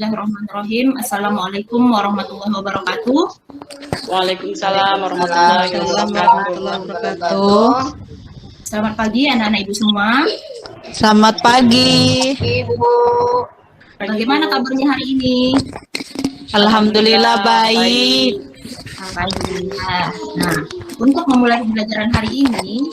Bismillahirrahmanirrahim. Assalamualaikum warahmatullahi wabarakatuh. Waalaikumsalam warahmatullahi wabarakatuh. Selamat pagi anak-anak ibu semua. Selamat pagi, Ibu. Bagaimana kabarnya hari ini? Alhamdulillah baik. Alhamdulillah. Nah, untuk memulai pembelajaran hari ini,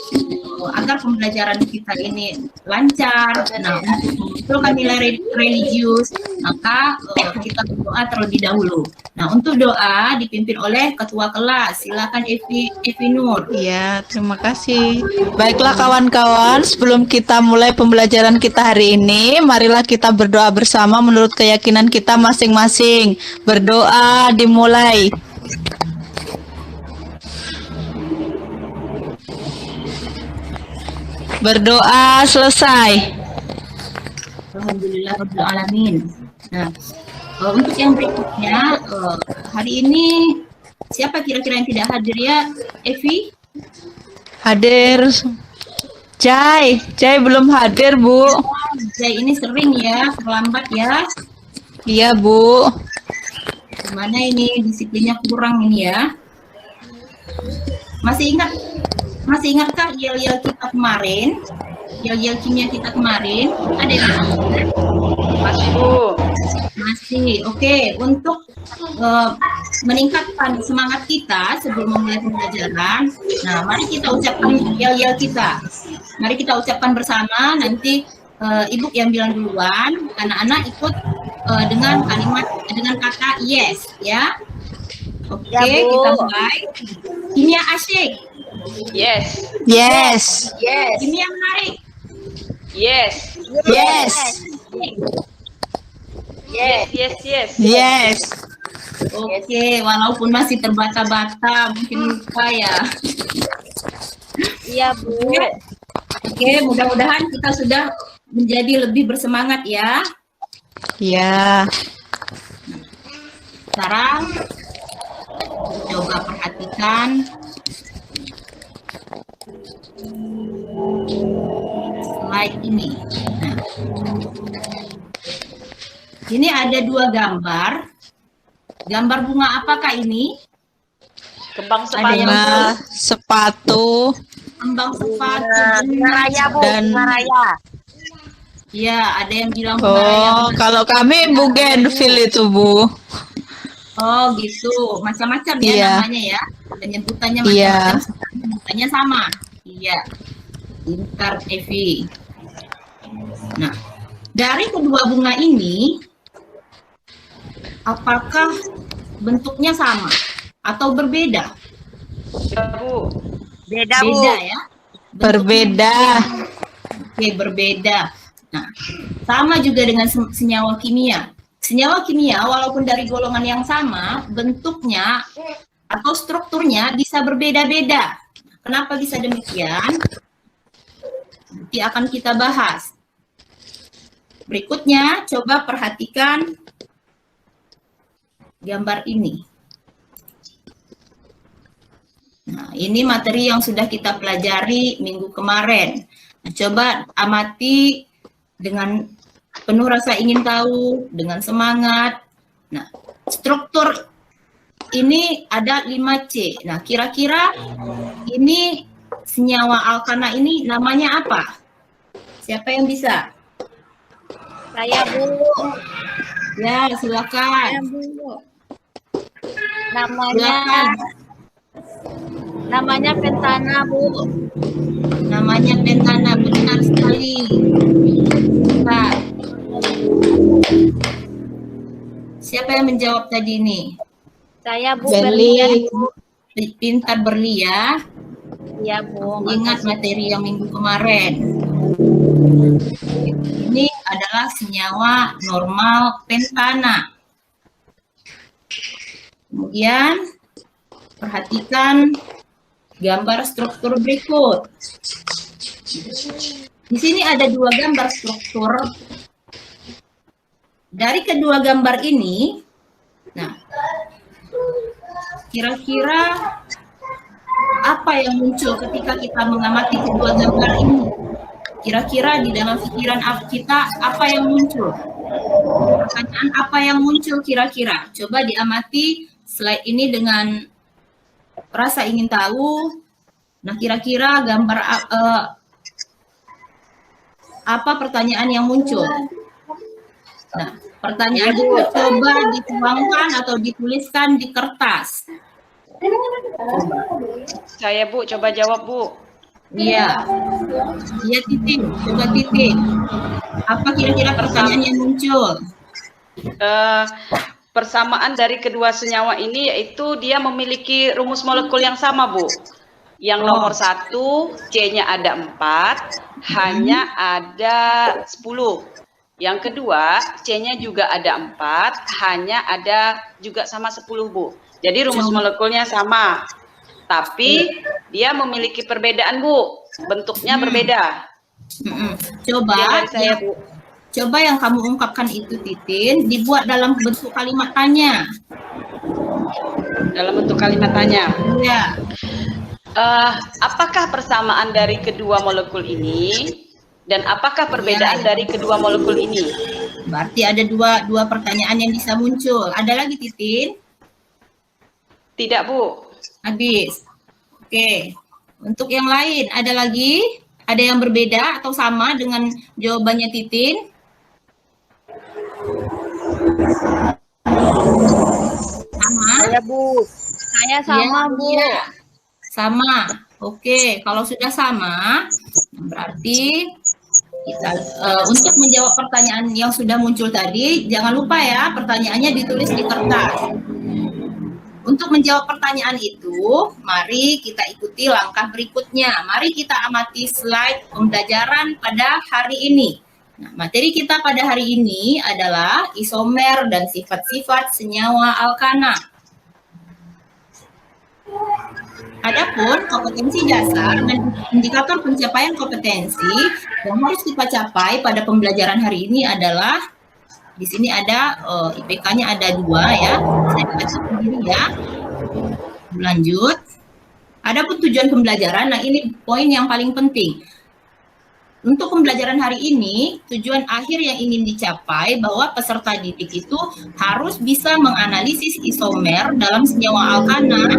agar pembelajaran kita ini lancar, nah, untuk memunculkan nilai religius, maka kita berdoa terlebih dahulu. Nah, untuk doa dipimpin oleh ketua kelas. Silakan Evi Nur. Ya, terima kasih. Baiklah kawan-kawan, sebelum kita mulai pembelajaran kita hari ini, marilah kita berdoa bersama menurut keyakinan kita masing-masing. Berdoa dimulai. Berdoa selesai. Alhamdulillah alamin. Nah, untuk yang berikutnya, hari ini siapa kira-kira yang tidak hadir ya, Evi? Hadir. Jai belum hadir, Bu. Jai ini sering ya, terlambat ya. Iya, Bu. Gimana ini disiplinnya kurang ini ya? Masih ingatkah yel-yel kita kemarin? Yel-yel kimia kita kemarin? Ada yang Masih, Bu. masih. Oke, untuk meningkatkan semangat kita sebelum memulai pembelajaran, nah mari kita ucapkan yel-yel kita. Mari kita ucapkan bersama, nanti Ibu yang bilang duluan, anak-anak ikut dengan kata yes ya. Oke, Ya, Bu. kita mulai. Kimia asyik. Yes. Yes. Yes. Kimia menarik. Yes. Yes. Yes. Yes. Yes. Yes. Oke, walaupun masih terbata-bata, mungkin lupa ya. Iya, Bu. Oke, mudah-mudahan kita sudah menjadi lebih bersemangat ya. Ya. Sekarang coba perhatikan slide ini. Nah, ini ada dua gambar. Gambar bunga apakah ini? Kembang Bunga sepatu Kembang sepatu. Bunga raya, Bu. Dan- Bunga raya. Ya, ada yang bilang bunga raya. Oh, kalau kami bougainville itu, Bu. Oh, gitu. Macam-macam ya Iya. namanya ya. Penyebutannya Iya. macam-macam. Penyebutannya sama. Iya. Pintar Evi. Nah, dari kedua bunga ini, apakah bentuknya sama atau berbeda? Ya, Bu. Beda, Bu. Beda ya. Berbeda. Oke, berbeda. Nah, sama juga dengan senyawa kimia. Senyawa kimia walaupun dari golongan yang sama, bentuknya atau strukturnya bisa berbeda-beda. Kenapa bisa demikian? Nanti akan kita bahas. Berikutnya, coba perhatikan gambar ini. Nah, ini materi yang sudah kita pelajari minggu kemarin. Nah, coba amati dengan penuh rasa ingin tahu, dengan semangat. Nah, struktur ini ada 5C. Nah, kira-kira ini senyawa alkana ini namanya apa? Siapa yang bisa? Saya, Bu. Ya, silakan. Bu. Silakan. Namanya pentana, Bu. Namanya pentana, benar sekali. Nah, siapa yang menjawab tadi ini? Saya, Bu. Beli. Pintar Berli ya. Iya, Bu. Ingat materi yang minggu kemarin. Ini adalah senyawa normal pentana. Kemudian perhatikan gambar struktur berikut. Di sini ada dua gambar struktur. Dari kedua gambar ini, nah, kira-kira apa yang muncul ketika kita mengamati kedua gambar ini? Kira-kira di dalam pikiran kita apa yang muncul? pertanyaan apa yang muncul kira-kira? Coba diamati slide ini dengan rasa ingin tahu. Nah, kira-kira gambar apa pertanyaan yang muncul? Nah, pertanyaan itu coba dituangkan atau dituliskan di kertas. Saya Bu, coba jawab Bu. Iya. Iya Titin, coba Titin. Apa kira-kira pertanyaan yang muncul? Persamaan dari kedua senyawa ini yaitu dia memiliki rumus molekul yang sama Bu. Yang nomor 1 C-nya ada 4, H-nya ada 10. Yang kedua C-nya juga ada 4, H-nya ada juga sama 10 Bu. Jadi rumus molekulnya sama. Tapi dia memiliki perbedaan Bu. Bentuknya berbeda. Coba Saya Bu. Coba yang kamu ungkapkan itu Titin dibuat dalam bentuk kalimat tanya. Dalam bentuk kalimat tanya. Ya. Apakah persamaan dari kedua molekul ini dan apakah perbedaan dari kedua molekul ini? Berarti ada dua pertanyaan yang bisa muncul. Ada lagi Titin? Tidak Bu. Habis. Oke. Untuk yang lain ada lagi? Ada yang berbeda atau sama dengan jawabannya Titin? Sama? Saya Bu. Saya sama Ya, Bu. iya. Sama. Oke, kalau sudah sama, berarti kita untuk menjawab pertanyaan yang sudah muncul tadi, jangan lupa ya pertanyaannya ditulis di kertas. Untuk menjawab pertanyaan itu, mari kita ikuti langkah berikutnya. Mari kita amati slide pembelajaran pada hari ini. Nah, materi kita pada hari ini adalah isomer dan sifat-sifat senyawa alkana. Adapun kompetensi dasar dan indikator pencapaian kompetensi yang harus kita capai pada pembelajaran hari ini adalah di sini ada IPK-nya ada 2 ya. Saya baca sendiri ya. Lanjut. Adapun tujuan pembelajaran, nah ini poin yang paling penting. Untuk pembelajaran hari ini, tujuan akhir yang ingin dicapai bahwa peserta didik itu harus bisa menganalisis isomer dalam senyawa alkana,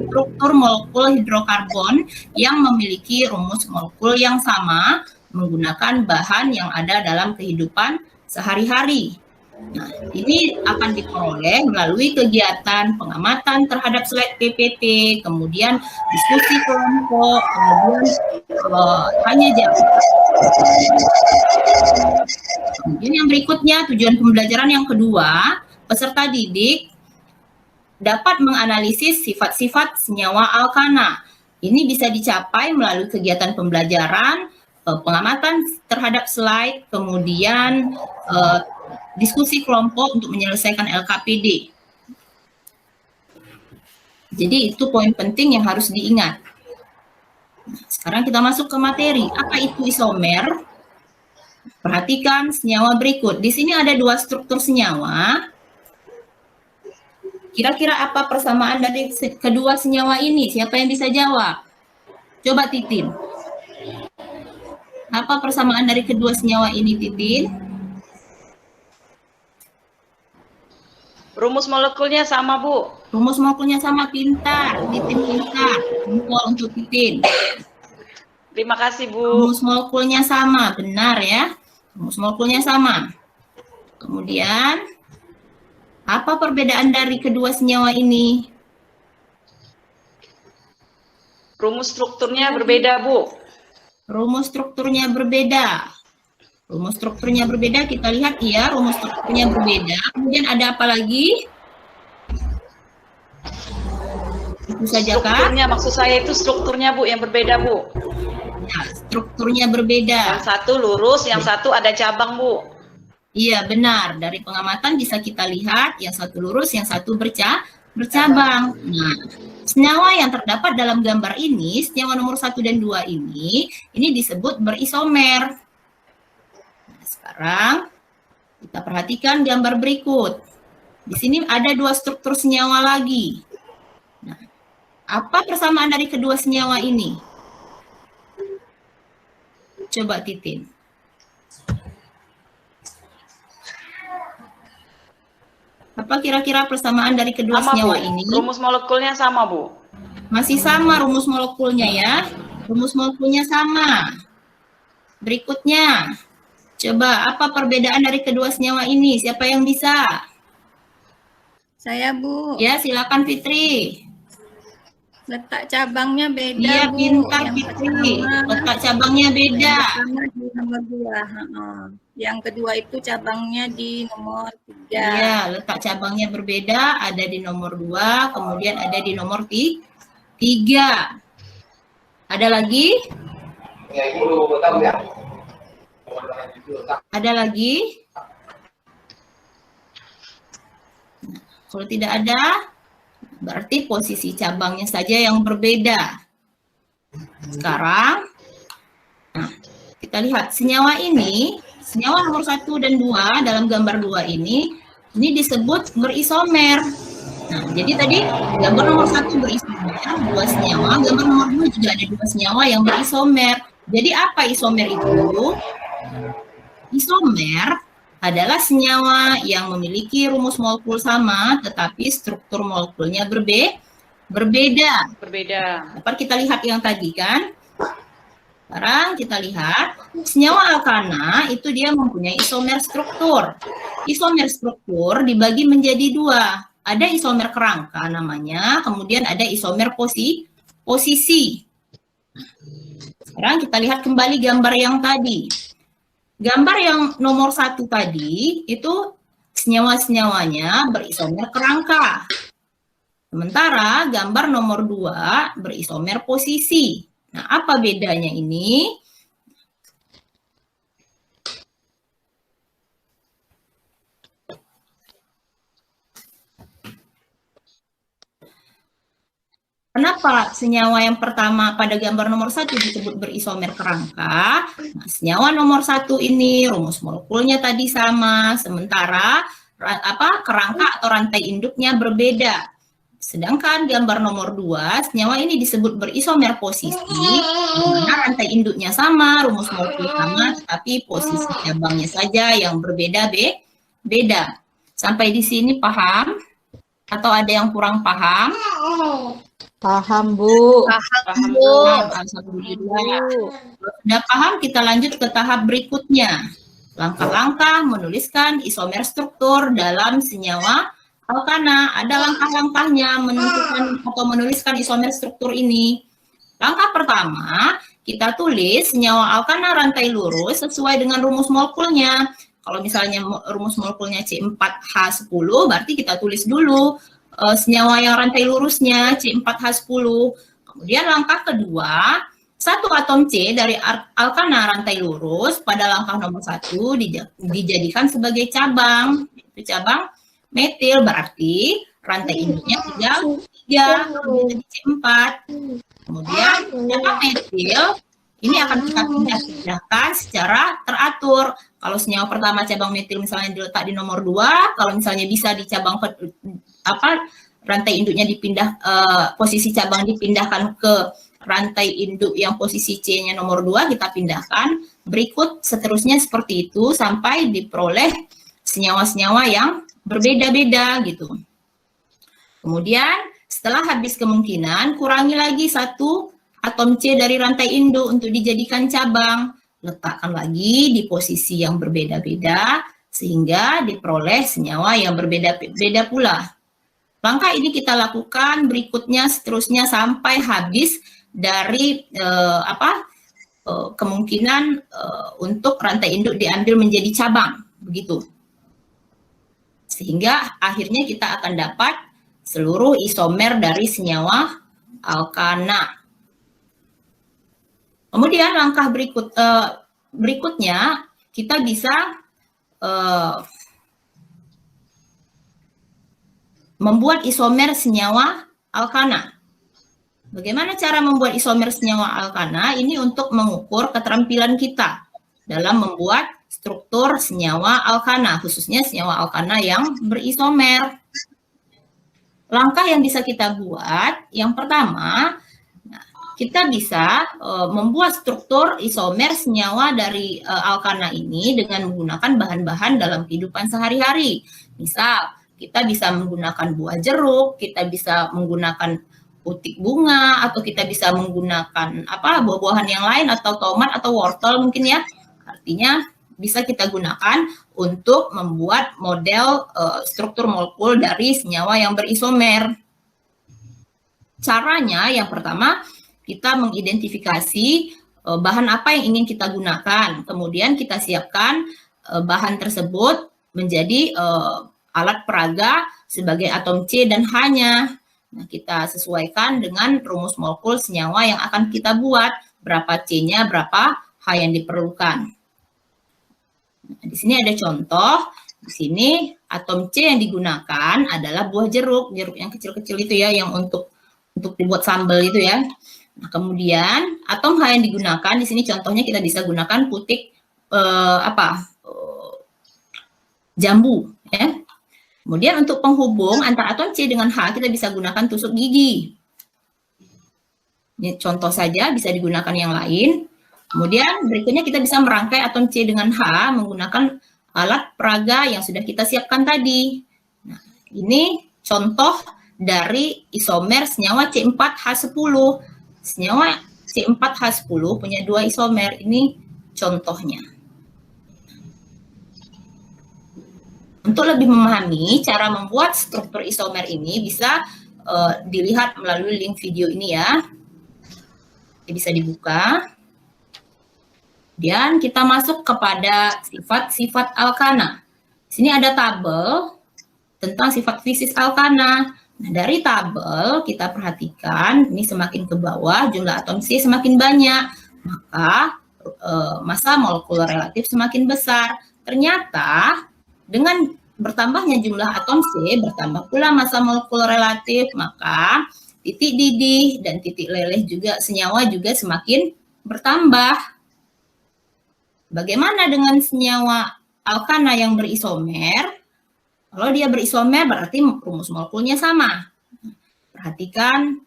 struktur molekul hidrokarbon yang memiliki rumus molekul yang sama menggunakan bahan yang ada dalam kehidupan sehari-hari. Nah, ini akan diperoleh melalui kegiatan pengamatan terhadap slide PPT, kemudian diskusi kelompok, kemudian tanya jawab. Kemudian yang berikutnya, tujuan pembelajaran yang kedua, peserta didik dapat menganalisis sifat-sifat senyawa alkana. Ini bisa dicapai melalui kegiatan pembelajaran, pengamatan terhadap slide, kemudian diskusi kelompok untuk menyelesaikan LKPD. Jadi itu poin penting yang harus diingat. Sekarang kita masuk ke materi. Apa itu isomer? Perhatikan senyawa berikut. Di sini ada 2 struktur senyawa. Kira-kira apa persamaan dari kedua senyawa ini? Siapa yang bisa jawab? Coba Titin. Apa persamaan dari kedua senyawa ini, Titin? Rumus molekulnya sama, Bu. Rumus molekulnya sama, pintar. Titin pintar. Jempol untuk Titin. Terima kasih, Bu. Rumus molekulnya sama, benar ya. Rumus molekulnya sama. Kemudian, apa perbedaan dari kedua senyawa ini? Rumus strukturnya berbeda, Bu. Rumus strukturnya berbeda. Rumus strukturnya berbeda, kita lihat ya, rumus strukturnya berbeda. Kemudian ada apa lagi? Itu saja kah? Strukturnya, maksud saya itu strukturnya, Bu, yang berbeda, Bu. Ya, strukturnya berbeda. Yang satu lurus, yang satu ada cabang, Bu. Iya, benar. Dari pengamatan bisa kita lihat, yang satu lurus, yang satu bercabang. Nah, senyawa yang terdapat dalam gambar ini, senyawa nomor 1 dan 2 ini disebut berisomer. Sekarang kita perhatikan gambar berikut. Di sini ada 2 struktur senyawa lagi. Nah, apa persamaan dari kedua senyawa ini? Coba Titin. Apa kira-kira persamaan dari kedua Sama, senyawa Bu. ini? Rumus molekulnya sama, Bu. Masih sama rumus molekulnya ya. Rumus molekulnya sama. Berikutnya, coba apa perbedaan dari kedua senyawa ini? Siapa yang bisa? Saya, Bu. Ya, silakan Fitri. Letak cabangnya beda, Iya, Bu. pintar Yang Fitri. pertama- Letak cabangnya beda. Yang pertama di nomor 2. Yang kedua itu cabangnya di nomor 3. Iya, letak cabangnya berbeda. Ada di nomor 2, kemudian ada di nomor 3. Ada lagi? Ada lagi? Nah, kalau tidak ada, berarti posisi cabangnya saja yang berbeda. Sekarang, nah, kita lihat senyawa ini, senyawa nomor 1 dan 2 dalam gambar 2 ini disebut berisomer. Nah, jadi tadi gambar nomor 1 berisomer, 2 senyawa, gambar nomor 2 juga ada 2 senyawa yang berisomer. Jadi apa isomer itu? Isomer adalah senyawa yang memiliki rumus molekul sama, tetapi struktur molekulnya berbeda. Dapat kita lihat yang tadi kan? Sekarang kita lihat, senyawa alkana itu dia mempunyai isomer struktur. Isomer struktur dibagi menjadi 2. Ada isomer kerangka namanya, kemudian ada isomer posisi. Sekarang kita lihat kembali gambar yang tadi. Gambar yang nomor 1 tadi, itu senyawa-senyawanya berisomer kerangka. Sementara gambar nomor 2 berisomer posisi. Nah, apa bedanya ini? Kenapa senyawa yang pertama pada gambar nomor 1 disebut berisomer kerangka? Nah, senyawa nomor 1 ini rumus molekulnya tadi sama, sementara kerangka atau rantai induknya berbeda. Sedangkan gambar nomor 2, senyawa ini disebut berisomer posisi, dimana rantai induknya sama, rumus molekul sama, tetapi posisi cabangnya saja yang beda. Sampai di sini paham? Atau ada yang kurang paham? Paham, Bu. Paham, Bu. Alhamdulillah. Sudah paham, kita lanjut ke tahap berikutnya. Langkah-langkah menuliskan isomer struktur dalam senyawa alkana. Ada langkah-langkahnya menentukan atau menuliskan isomer struktur ini. Langkah pertama, kita tulis senyawa alkana rantai lurus sesuai dengan rumus molekulnya. Kalau misalnya rumus molekulnya C4H10, berarti kita tulis dulu senyawa yang rantai lurusnya C4H10. Kemudian langkah kedua, 1 atom C dari alkana rantai lurus pada langkah nomor 1 dijadikan sebagai cabang. Itu cabang metil, berarti rantai induknya tinggal 3, jadi C4. Kemudian cabang metil ini akan kita pindahkan secara teratur. Kalau senyawa pertama cabang metil misalnya diletak di nomor 2, kalau misalnya bisa di cabang rantai induknya posisi cabang dipindahkan ke rantai induk yang posisi C-nya nomor 2, kita pindahkan. Berikut seterusnya seperti itu sampai diperoleh senyawa-senyawa yang berbeda-beda gitu. Kemudian setelah habis kemungkinan, kurangi lagi 1 atom C dari rantai induk untuk dijadikan cabang. Letakkan lagi di posisi yang berbeda-beda sehingga diperoleh senyawa yang berbeda-beda pula. Langkah ini kita lakukan berikutnya seterusnya sampai habis dari kemungkinan untuk rantai induk diambil menjadi cabang, begitu. Sehingga akhirnya kita akan dapat seluruh isomer dari senyawa alkana. Kemudian langkah berikutnya kita bisa membuat isomer senyawa alkana. Bagaimana cara membuat isomer senyawa alkana? Ini untuk mengukur keterampilan kita dalam membuat struktur senyawa alkana, khususnya senyawa alkana yang berisomer. Langkah yang bisa kita buat, yang pertama, kita bisa membuat struktur isomer senyawa dari alkana ini dengan menggunakan bahan-bahan dalam kehidupan sehari-hari. Misal, Kita bisa menggunakan buah jeruk, kita bisa menggunakan putik bunga, atau kita bisa menggunakan buah-buahan yang lain, atau tomat atau wortel mungkin ya. Artinya bisa kita gunakan untuk membuat model struktur molekul dari senyawa yang berisomer. Caranya yang pertama, kita mengidentifikasi bahan apa yang ingin kita gunakan. Kemudian kita siapkan bahan tersebut menjadi alat peraga sebagai atom C dan H-nya. Nah, kita sesuaikan dengan rumus molekul senyawa yang akan kita buat, berapa C-nya, berapa H yang diperlukan. Nah, di sini ada contoh. Di sini atom C yang digunakan adalah buah jeruk yang kecil-kecil itu ya, yang untuk dibuat sambal itu ya. Nah, kemudian atom H yang digunakan di sini contohnya kita bisa gunakan putik jambu ya. Kemudian untuk penghubung antara atom C dengan H kita bisa gunakan tusuk gigi. Ini contoh saja, bisa digunakan yang lain. Kemudian berikutnya kita bisa merangkai atom C dengan H menggunakan alat peraga yang sudah kita siapkan tadi. Nah, ini contoh dari isomer senyawa C4H10. Senyawa C4H10 punya 2 isomer, ini contohnya. Untuk lebih memahami cara membuat struktur isomer ini bisa dilihat melalui link video ini ya. Ini bisa dibuka. Kemudian kita masuk kepada sifat-sifat alkana. Di sini ada tabel tentang sifat fisis alkana. Nah, dari tabel kita perhatikan ini semakin ke bawah jumlah atom C semakin banyak, maka massa molekuler relatif semakin besar. Ternyata dengan bertambahnya jumlah atom C, bertambah pula massa molekuler relatif, maka titik didih dan titik leleh juga senyawa juga semakin bertambah. Bagaimana dengan senyawa alkana yang berisomer? Kalau dia berisomer berarti rumus molekulnya sama. Perhatikan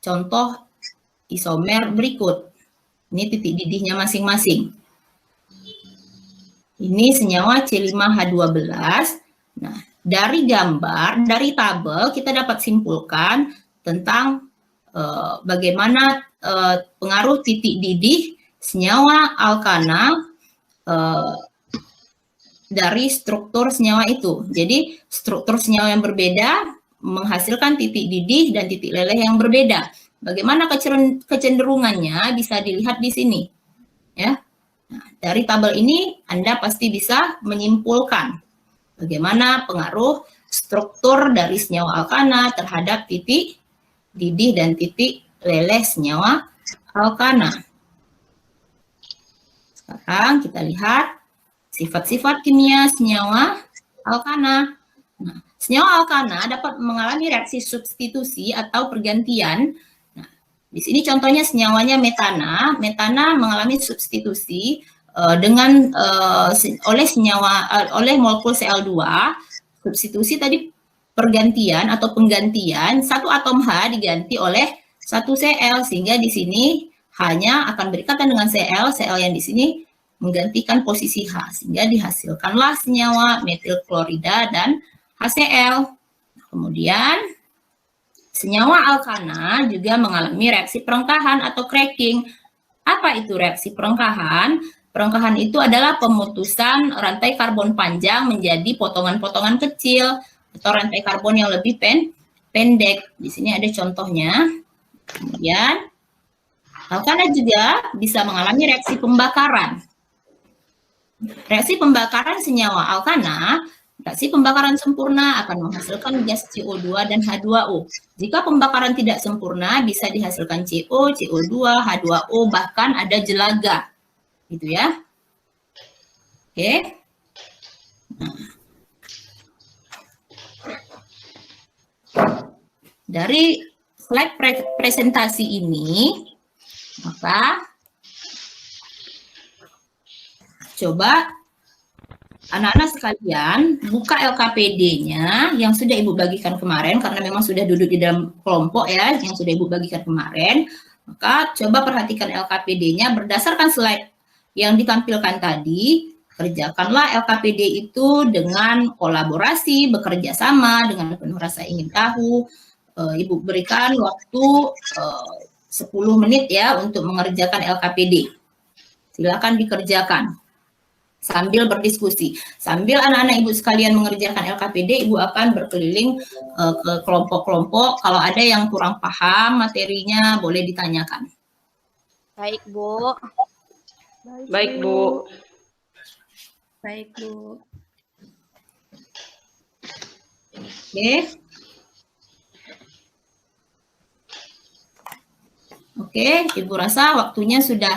contoh isomer berikut. Ini titik didihnya masing-masing. Ini senyawa C5H12. Nah, dari gambar, dari tabel kita dapat simpulkan tentang bagaimana pengaruh titik didih senyawa alkana dari struktur senyawa itu. Jadi struktur senyawa yang berbeda menghasilkan titik didih dan titik leleh yang berbeda. Bagaimana kecenderungannya bisa dilihat di sini, ya. Nah, dari tabel ini Anda pasti bisa menyimpulkan bagaimana pengaruh struktur dari senyawa alkana terhadap titik didih dan titik leleh senyawa alkana. Sekarang kita lihat sifat-sifat kimia senyawa alkana. Nah, senyawa alkana dapat mengalami reaksi substitusi atau pergantian. Nah, di sini contohnya senyawanya metana. Metana mengalami substitusi oleh molekul Cl2. Substitusi tadi pergantian atau penggantian satu atom H diganti oleh satu Cl, sehingga di sini H-nya akan berikatan dengan Cl. Cl yang di sini menggantikan posisi H, sehingga dihasilkanlah senyawa metil klorida dan HCl. Kemudian senyawa alkana juga mengalami reaksi perengkahan atau cracking. Apa itu reaksi perengkahan? Perengkahan itu adalah pemutusan rantai karbon panjang menjadi potongan-potongan kecil atau rantai karbon yang lebih pendek. Di sini ada contohnya. Kemudian alkana juga bisa mengalami reaksi pembakaran. Reaksi pembakaran senyawa alkana, reaksi pembakaran sempurna akan menghasilkan gas CO2 dan H2O. Jika pembakaran tidak sempurna, bisa dihasilkan CO, CO2, H2O, bahkan ada jelaga. Gitu ya. Oke. Nah. Dari slide presentasi ini, maka coba anak-anak sekalian buka LKPD-nya yang sudah Ibu bagikan kemarin, karena memang sudah duduk di dalam kelompok ya, yang sudah Ibu bagikan kemarin. Maka coba perhatikan LKPD-nya berdasarkan slide yang ditampilkan tadi. Kerjakanlah LKPD itu dengan kolaborasi, bekerja sama dengan penuh rasa ingin tahu. Ibu berikan waktu 10 menit ya untuk mengerjakan LKPD. Silakan dikerjakan sambil berdiskusi. Sambil anak-anak ibu sekalian mengerjakan LKPD, ibu akan berkeliling ke kelompok-kelompok. Kalau ada yang kurang paham materinya, boleh ditanyakan. Baik, Bu. Baik, Bu. Baik, Bu. Oke. Oke, Ibu rasa waktunya sudah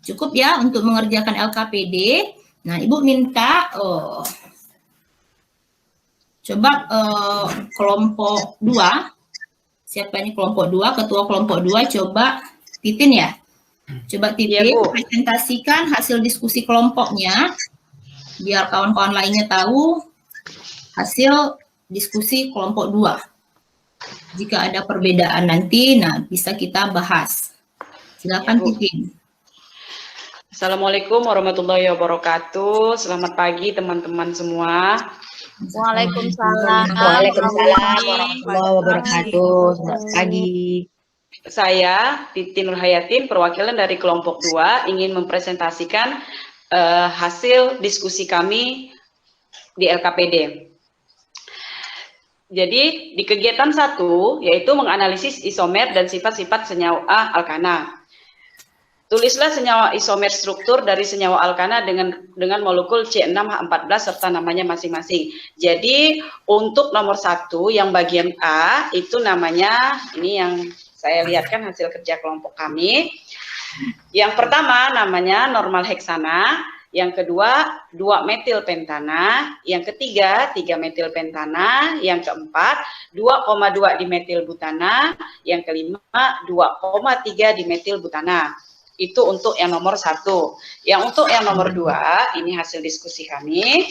cukup ya untuk mengerjakan LKPD. Nah, Ibu minta coba kelompok 2. Siapa ini kelompok 2? Ketua kelompok 2 coba Titin ya. Coba Titin presentasikan hasil diskusi kelompoknya biar kawan-kawan lainnya tahu hasil diskusi kelompok 2. Jika ada perbedaan nanti, bisa kita bahas. Silakan Titin. Assalamualaikum warahmatullahi wabarakatuh. Selamat pagi teman-teman semua. Waalaikumsalam. Waalaikumsalam warahmatullahi wabarakatuh. Selamat pagi. Saya Titin Nurhayatin, perwakilan dari kelompok 2, ingin mempresentasikan hasil diskusi kami di LKPD. Jadi di kegiatan 1 yaitu menganalisis isomer dan sifat-sifat senyawa alkana. Tulislah senyawa isomer struktur dari senyawa alkana dengan molekul C6H14 serta namanya masing-masing. Jadi untuk nomor 1 yang bagian A itu namanya, ini yang saya lihatkan hasil kerja kelompok kami. Yang pertama namanya normal heksana, yang kedua 2-metilpentana, yang ketiga 3-metilpentana, yang keempat 2,2 dimetilbutana, yang kelima 2,3 dimetilbutana. Itu untuk yang nomor 1. Yang untuk yang nomor 2, ini hasil diskusi kami.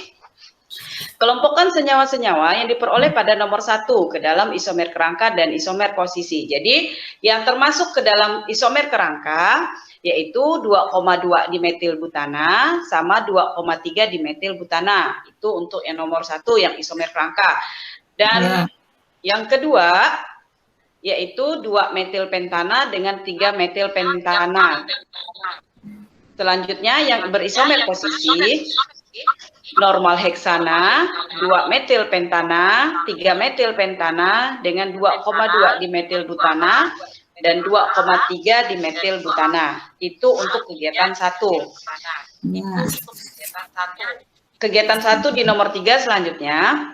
Kelompokkan senyawa-senyawa yang diperoleh pada nomor 1 ke dalam isomer kerangka dan isomer posisi. Jadi yang termasuk ke dalam isomer kerangka yaitu 2,2 dimetilbutana sama 2,3 dimetilbutana. Itu untuk yang nomor 1 yang isomer kerangka. Dan yang kedua yaitu 2-metilpentana dengan 3-metilpentana. Selanjutnya yang berisomer posisi normal heksana, 2-metilpentana, 3-metilpentana dengan 2,2 dimetilbutana dan 2,3 dimetilbutana. Itu untuk kegiatan 1. Kegiatan 1 di nomor 3 selanjutnya.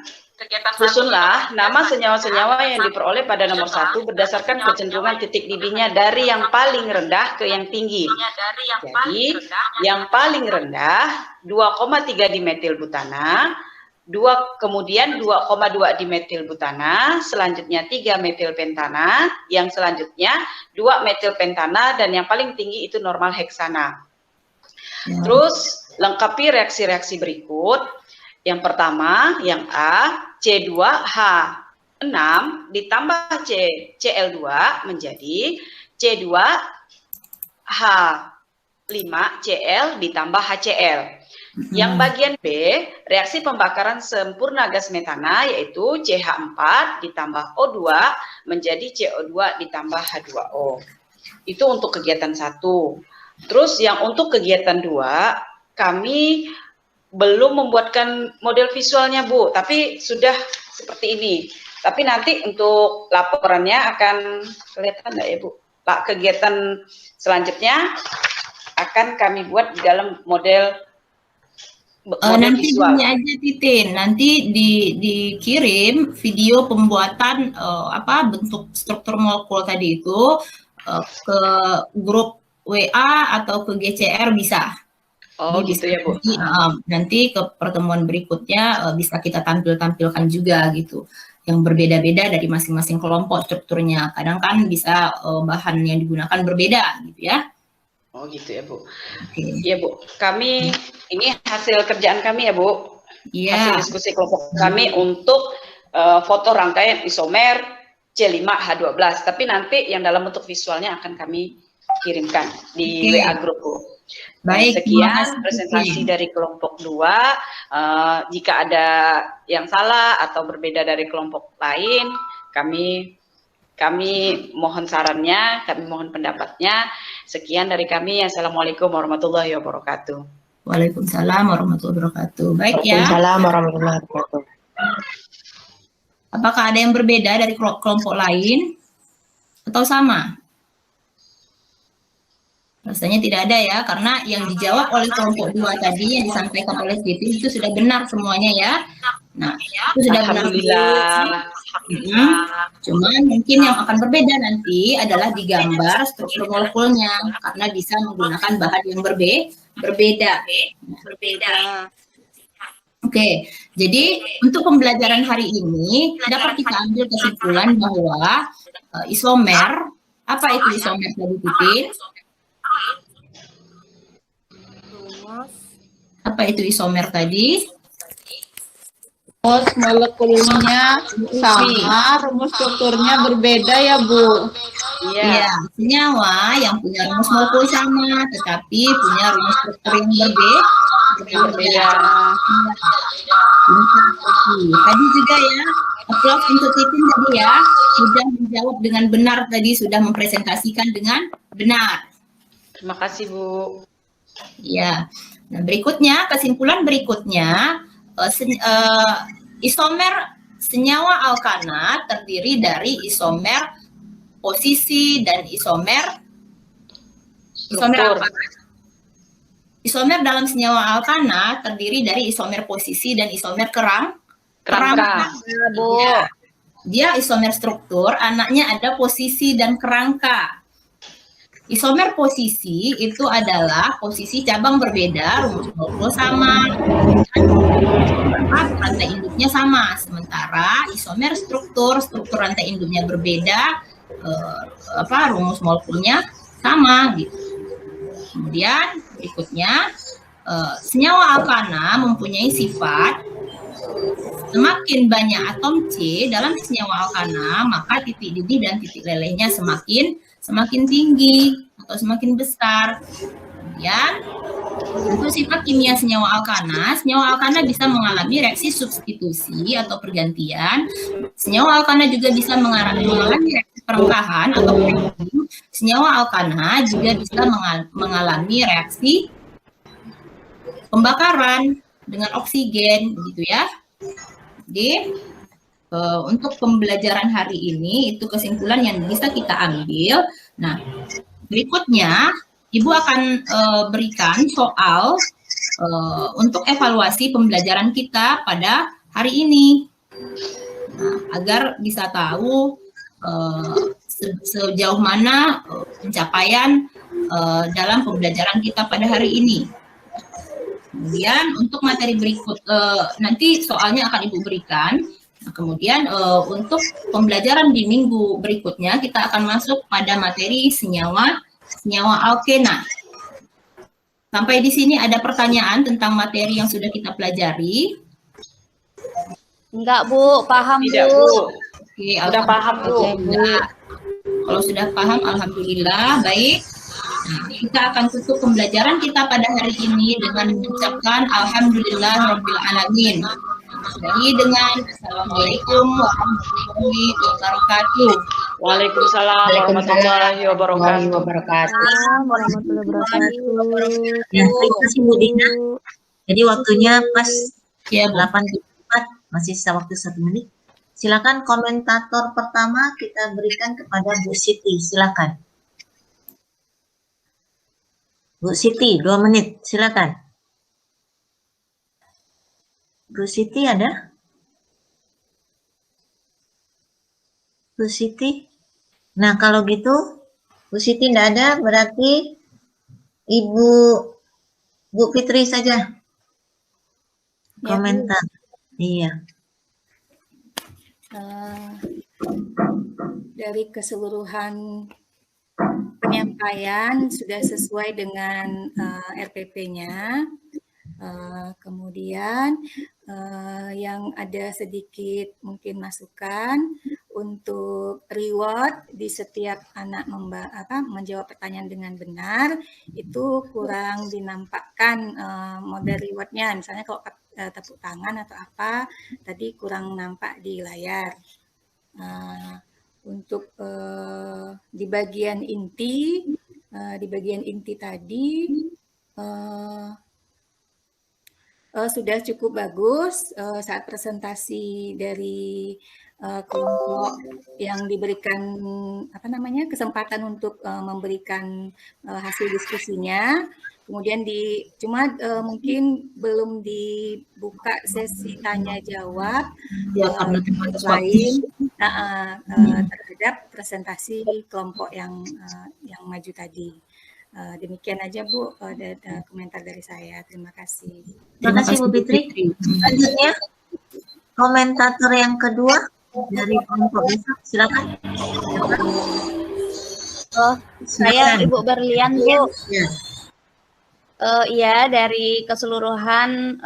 Susunlah nama senyawa-senyawa yang diperoleh pada nomor 1 berdasarkan kecenderungan titik didihnya dari yang paling rendah ke yang tinggi. Jadi, yang paling rendah 2,3 dimetilbutana, kemudian 2,2 dimetilbutana, selanjutnya 3-metilpentana, yang selanjutnya 2-metilpentana, dan yang paling tinggi itu normal heksana. Terus, lengkapi reaksi-reaksi berikut. Yang pertama, yang A, C2H6 ditambah Cl2 menjadi C2H5Cl ditambah HCl. Yang bagian B, reaksi pembakaran sempurna gas metana yaitu CH4 ditambah O2 menjadi CO2 ditambah H2O. Itu untuk kegiatan 1. Terus yang untuk kegiatan 2, kami belum membuatkan model visualnya, Bu, tapi sudah seperti ini. Tapi nanti untuk laporannya akan kelihatan nggak ya, Bu? Pak, kegiatan selanjutnya akan kami buat di dalam model nanti visual. ini aja Titin, nanti dikirim video pembuatan bentuk struktur molekul tadi itu ke grup WA atau ke GCR bisa. Oh gitu ya, Bu. Nanti ke pertemuan berikutnya bisa kita tampilkan juga gitu. Yang berbeda-beda dari masing-masing kelompok strukturnya. Kadang kan bisa bahan yang digunakan berbeda gitu ya. Oh gitu ya, Bu. Iya, Bu. Kami ini hasil kerjaan kami ya, Bu. Hasil diskusi kelompok kami untuk foto rangkaian isomer C5H12. Tapi nanti yang dalam bentuk visualnya akan kami kirimkan di Oke. WA grup, Bu. Baik, terima Sekian kasih, presentasi Putri. dari kelompok 2. Jika ada yang salah atau berbeda dari kelompok lain, kami mohon sarannya, kami mohon pendapatnya. Sekian dari kami. Assalamualaikum warahmatullahi wabarakatuh. Waalaikumsalam warahmatullahi wabarakatuh. Baik ya. Waalaikumsalam warahmatullahi wabarakatuh. Apakah ada yang berbeda dari kelompok lain atau sama? Rasanya tidak ada ya, karena yang dijawab oleh kelompok 2 tadi yang disampaikan oleh Siti itu sudah benar semuanya ya. Nah, itu sudah benar. Alhamdulillah. Cuman mungkin yang akan berbeda nanti adalah digambar struktur molekulnya karena bisa menggunakan bahan yang berbeda. Oke, jadi untuk pembelajaran hari ini dapat kita ambil kesimpulan bahwa isomer, apa itu isomer tadi Titin? Apa itu isomer tadi? Rumus molekulnya sama, rumus strukturnya berbeda ya, Bu. Iya. Ya, senyawa yang punya rumus molekul sama, tetapi punya rumus struktur yang berbeda. Tadi juga ya, applause untuk Titin tadi ya, sudah menjawab dengan benar tadi, sudah mempresentasikan dengan benar. Terima kasih, Bu. Ya, nah berikutnya, kesimpulan berikutnya, isomer senyawa alkana terdiri dari isomer posisi dan isomer Struktur. apa? Isomer dalam senyawa alkana terdiri dari isomer posisi dan isomer Kerangka. Ya. Dia isomer struktur, anaknya ada posisi dan kerangka. Isomer posisi itu adalah posisi cabang berbeda, rumus molekul sama, rantai induknya sama. Sementara isomer struktur rantai induknya berbeda, rumus molekulnya sama gitu. Kemudian berikutnya, senyawa alkana mempunyai sifat semakin banyak atom C dalam senyawa alkana, maka titik didih dan titik lelehnya semakin tinggi atau semakin besar. Kemudian, untuk sifat kimia senyawa alkana bisa mengalami reaksi substitusi atau pergantian. Senyawa alkana juga bisa mengalami reaksi perengkahan atau cracking. Senyawa alkana juga bisa mengalami reaksi pembakaran dengan oksigen, begitu ya. Jadi, untuk pembelajaran hari ini itu kesimpulan yang bisa kita ambil. Nah, berikutnya Ibu akan berikan soal untuk evaluasi pembelajaran kita pada hari ini. Nah, agar bisa tahu sejauh mana pencapaian dalam pembelajaran kita pada hari ini. Kemudian untuk materi berikut nanti soalnya akan Ibu berikan. Nah, kemudian untuk pembelajaran di minggu berikutnya kita akan masuk pada materi senyawa alkena. Sampai di sini ada pertanyaan tentang materi yang sudah kita pelajari? Enggak, Bu. Paham, Tidak, Bu. Oke, Sudah paham, Bu. alhamdulillah. Kalau sudah paham, alhamdulillah. Baik. Nah, kita akan tutup pembelajaran kita pada hari ini dengan mengucapkan alhamdulillahirabbil alamin. Jadi dengan assalamualaikum warahmatullahi wabarakatuh. Waalaikumsalam warahmatullahi wabarakatuh. Warahmatullahi wabarakatuh. Ya, terima kasih Bu Dina. Jadi waktunya pas Ya, Bu. 8.4, masih sisa waktu 1 menit. Silakan komentator pertama kita berikan kepada Bu Siti, silakan. Bu Siti, 2 menit, silakan. Bu Siti ada? Bu Siti? Nah, kalau gitu, Bu Siti tidak ada, berarti Bu Fitri saja. Komentar. Iya. Dari keseluruhan penyampaian sudah sesuai dengan RPP-nya. Kemudian yang ada sedikit mungkin masukan untuk reward di setiap anak menjawab pertanyaan dengan benar itu kurang dinampakkan model rewardnya. Misalnya kalau tepuk tangan atau apa tadi kurang nampak di layar. Untuk di bagian inti tadi sudah cukup bagus saat presentasi dari kelompok yang diberikan kesempatan untuk memberikan hasil diskusinya. Kemudian mungkin belum dibuka sesi tanya jawab lain terhadap presentasi kelompok yang maju tadi. Demikian aja Bu, ada komentar dari saya. Terima kasih. Terima kasih Bu Fitri. Selanjutnya komentator yang kedua dari kelompok besok, silakan. Saya Ibu Berlian Bu. Ya. Iya, dari keseluruhan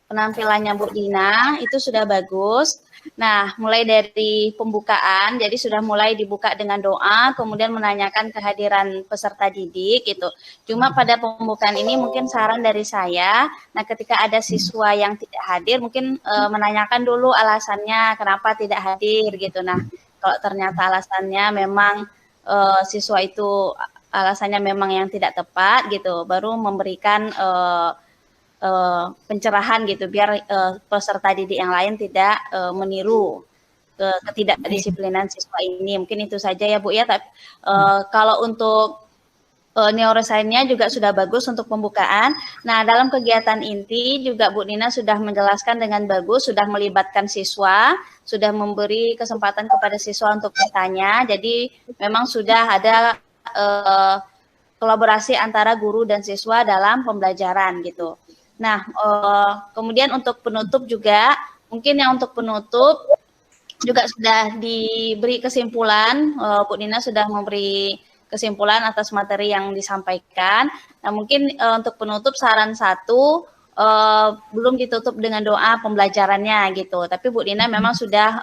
penampilannya Bu Dina itu sudah bagus. Nah, mulai dari pembukaan, jadi sudah mulai dibuka dengan doa, kemudian menanyakan kehadiran peserta didik gitu. Cuma pada pembukaan ini mungkin saran dari saya, nah ketika ada siswa yang tidak hadir, mungkin menanyakan dulu alasannya kenapa tidak hadir gitu. Nah, kalau ternyata alasannya memang siswa itu alasannya memang yang tidak tepat gitu, baru memberikan pencerahan gitu biar peserta didik yang lain tidak meniru ketidakdisiplinan siswa ini. Mungkin itu saja ya Bu ya. Tapi kalau untuk neuroscience-nya juga sudah bagus untuk pembukaan. Nah, dalam kegiatan inti juga Bu Dina sudah menjelaskan dengan bagus, sudah melibatkan siswa, sudah memberi kesempatan kepada siswa untuk bertanya. Jadi memang sudah ada kolaborasi antara guru dan siswa dalam pembelajaran gitu. Nah, kemudian untuk penutup juga, mungkin yang untuk penutup juga sudah diberi kesimpulan, Bu Dina sudah memberi kesimpulan atas materi yang disampaikan. Nah, mungkin untuk penutup saran satu, belum ditutup dengan doa pembelajarannya gitu, tapi Bu Dina memang sudah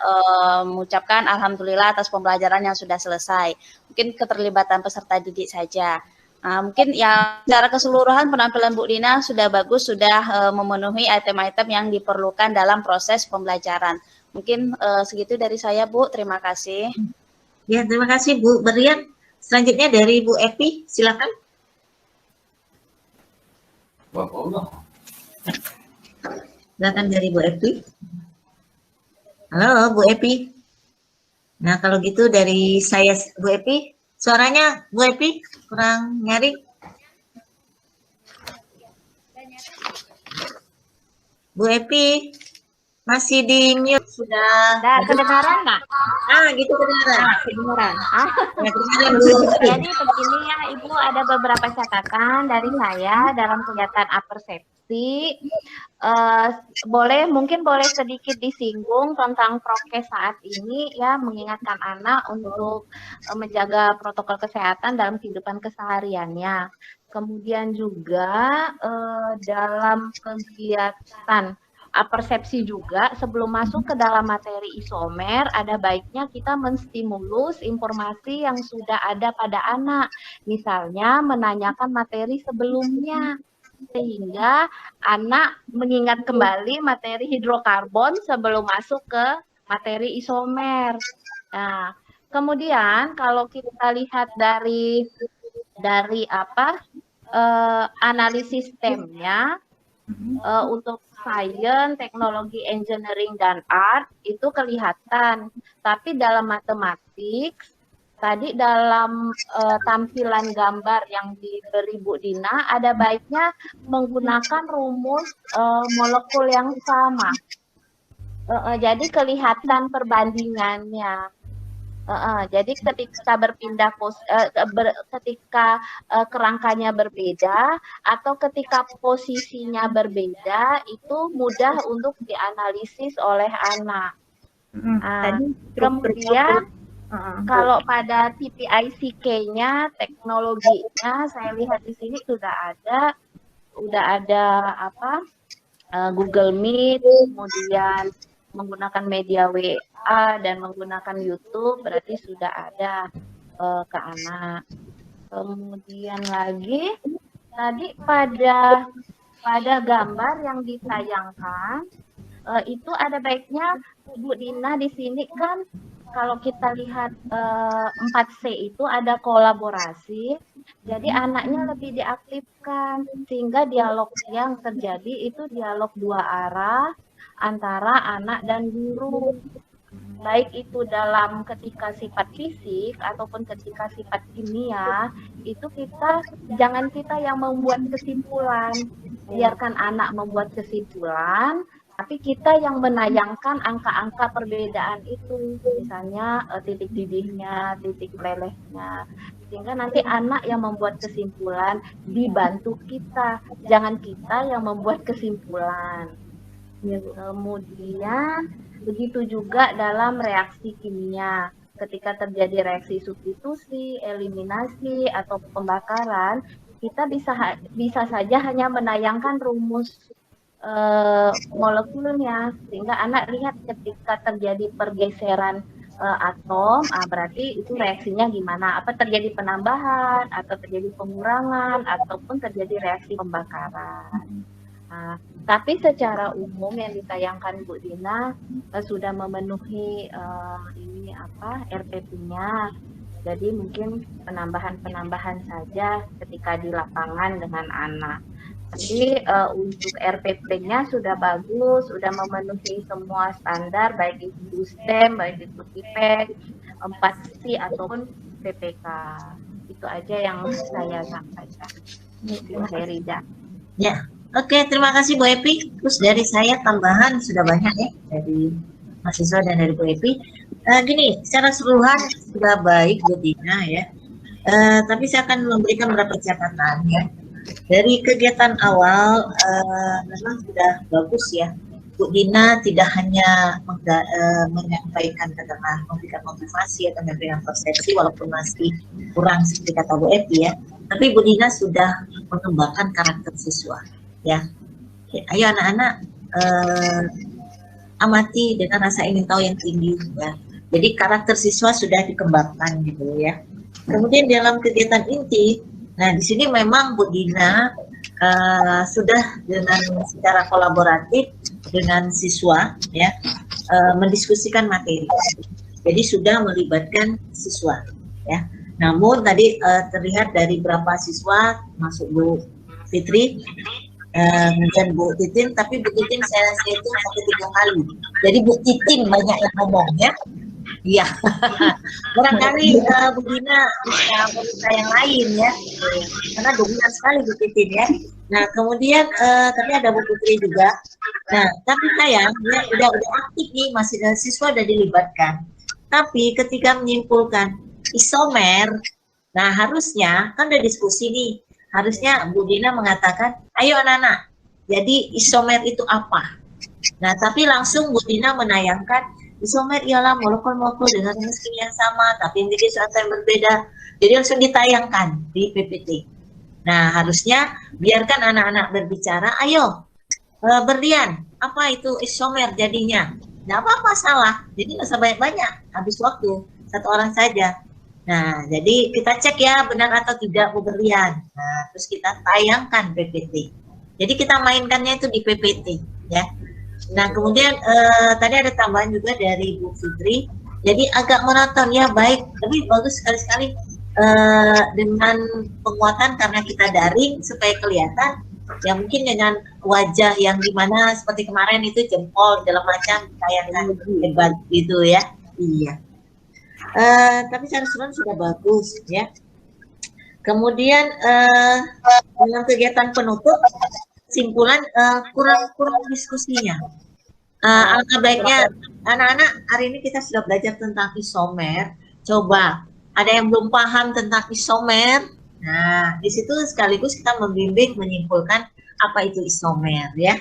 mengucapkan Alhamdulillah atas pembelajaran yang sudah selesai. Mungkin keterlibatan peserta didik saja. Mungkin ya secara keseluruhan penampilan Bu Dina sudah bagus, sudah memenuhi item-item yang diperlukan dalam proses pembelajaran. Mungkin segitu dari saya Bu, terima kasih. Ya, terima kasih Bu Berlian. Selanjutnya dari Bu Epi, silakan. Silakan dari Bu Epi. Halo Bu Epi. Nah kalau gitu dari saya Bu Epi. Suaranya Bu Epi kurang nyaring. Bu Epi masih di mute sudah. Kedengaran nggak? Gitu kedengaran. Kedengaran. Ya, kedengaran Bu Epi. Jadi begini ya Ibu, ada beberapa catatan dari saya dalam kegiatan apersepsi. Mungkin boleh sedikit disinggung tentang prokes saat ini ya, mengingatkan anak untuk menjaga protokol kesehatan dalam kehidupan kesehariannya. Kemudian juga dalam kegiatan persepsi juga sebelum masuk ke dalam materi isomer ada baiknya kita menstimulus informasi yang sudah ada pada anak, misalnya menanyakan materi sebelumnya sehingga anak mengingat kembali materi hidrokarbon sebelum masuk ke materi isomer. Nah, kemudian kalau kita lihat dari analisis STEM-nya untuk Science, Teknologi, Engineering, dan Art itu kelihatan. Tapi dalam matematik, tadi dalam tampilan gambar yang diberi Bu Dina, ada baiknya menggunakan rumus molekul yang sama. Jadi kelihatan perbandingannya. Jadi ketika berpindah ketika kerangkanya berbeda atau ketika posisinya berbeda itu mudah untuk dianalisis oleh anak. Kemudian kalau pada TPICK-nya teknologinya saya lihat di sini sudah ada Google Meet, kemudian menggunakan media WA dan menggunakan YouTube, berarti sudah ada ke anak. Kemudian lagi tadi pada gambar yang ditayangkan itu ada baiknya Bu Dina di sini kan kalau kita lihat 4C itu ada kolaborasi, jadi anaknya lebih diaktifkan sehingga dialog yang terjadi itu dialog dua arah antara anak dan guru. Baik itu dalam ketika sifat fisik ataupun ketika sifat kimia, itu jangan kita yang membuat kesimpulan, biarkan anak membuat kesimpulan, tapi kita yang menayangkan angka-angka perbedaan itu, misalnya titik didihnya, titik melelehnya, sehingga nanti anak yang membuat kesimpulan dibantu kita, jangan kita yang membuat kesimpulan. Kemudian begitu juga dalam reaksi kimia, ketika terjadi reaksi substitusi, eliminasi, atau pembakaran, kita bisa saja hanya menayangkan rumus molekulnya, sehingga anak lihat ketika terjadi pergeseran atom, berarti itu reaksinya gimana, apa terjadi penambahan, atau terjadi pengurangan, ataupun terjadi reaksi pembakaran. Tapi secara umum yang ditayangkan Bu Dina sudah memenuhi RPP-nya. Jadi mungkin penambahan-penambahan saja ketika di lapangan dengan anak. Jadi untuk RPP-nya sudah bagus, sudah memenuhi semua standar, baik itu STEM, baik itu TIPEK, 4C ataupun PPK. Itu aja yang saya sampaikan. Terima kasih Rida. Ya. Oke, terima kasih Bu Epi. Terus dari saya tambahan sudah banyak ya dari mahasiswa dan dari Bu Epi. Gini, secara keseluruhan sudah baik Bu Dina ya. Tapi saya akan memberikan beberapa catatan ya. Dari kegiatan awal memang sudah bagus ya. Bu Dina tidak hanya menyampaikan katakanlah memberikan motivasi atau memberikan persepsi walaupun masih kurang seperti kata Bu Epi ya. Tapi Bu Dina sudah mengembangkan karakter siswa. Ya, ayo anak-anak amati dengan rasa ingin tahu yang tinggi ya. Jadi karakter siswa sudah dikembangkan gitu ya. Kemudian dalam kegiatan inti, nah di sini memang Bu Dina sudah dengan secara kolaboratif dengan siswa ya mendiskusikan materi. Jadi sudah melibatkan siswa ya. Namun tadi terlihat dari berapa siswa masuk Bu Fitri. Kemudian Bu Titin, tapi Bu Titin saya itu sampai 3 kali. Jadi Bu Titin banyak yang ngomong ya. Iya. Barangkali Bu Dina bisa meminta yang lain ya. Karena dominan sekali Bu Titin ya. Nah kemudian tapi ada Bu Putri juga. Nah tapi sayang ya udah aktif nih, masih siswa udah dilibatkan. Tapi ketika menyimpulkan isomer, nah harusnya kan udah diskusi nih. Harusnya Bu Dina mengatakan, ayo anak-anak, jadi isomer itu apa? Nah, tapi langsung Bu Dina menayangkan, isomer ialah molekul-molekul dengan rumus kimia yang sama, tapi memiliki suatu yang berbeda. Jadi langsung ditayangkan di PPT. Nah, harusnya biarkan anak-anak berbicara, ayo, berlian, apa itu isomer jadinya? Nggak apa-apa salah, jadi nggak usah banyak-banyak, habis waktu, 1 orang saja. Nah, jadi kita cek ya benar atau tidak Bu Berlian. Nah, terus kita tayangkan PPT. Jadi kita mainkannya itu di PPT ya. Nah, kemudian tadi ada tambahan juga dari Bu Fitri. Jadi agak monoton ya, baik, tapi bagus sekali-sekali dengan penguatan karena kita daring supaya kelihatan. Ya mungkin dengan wajah yang dimana seperti kemarin itu jempol dalam macam ditayangkan hebat gitu ya. Iya. Tapi secara keseluruhan sudah bagus ya. Kemudian dalam kegiatan penutup, kesimpulan kurang diskusinya. Alangkah baiknya anak-anak hari ini kita sudah belajar tentang isomer. Coba ada yang belum paham tentang isomer. Nah di situ sekaligus kita membimbing menyimpulkan apa itu isomer ya.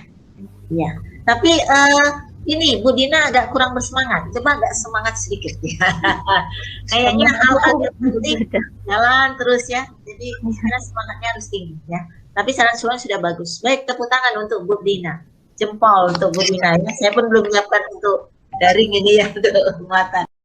Ya. Tapi ini Bu Dina agak kurang bersemangat. Coba agak semangat sedikit ya. Kayaknya hal yang penting jalan terus ya. Jadi karena semangatnya harus tinggi ya. Tapi saran suara sudah bagus. Baik, tepuk tangan untuk Bu Dina. jempol untuk Bu Dina ya. Saya pun belum menyiapkan untuk daring ini ya untuk muatan.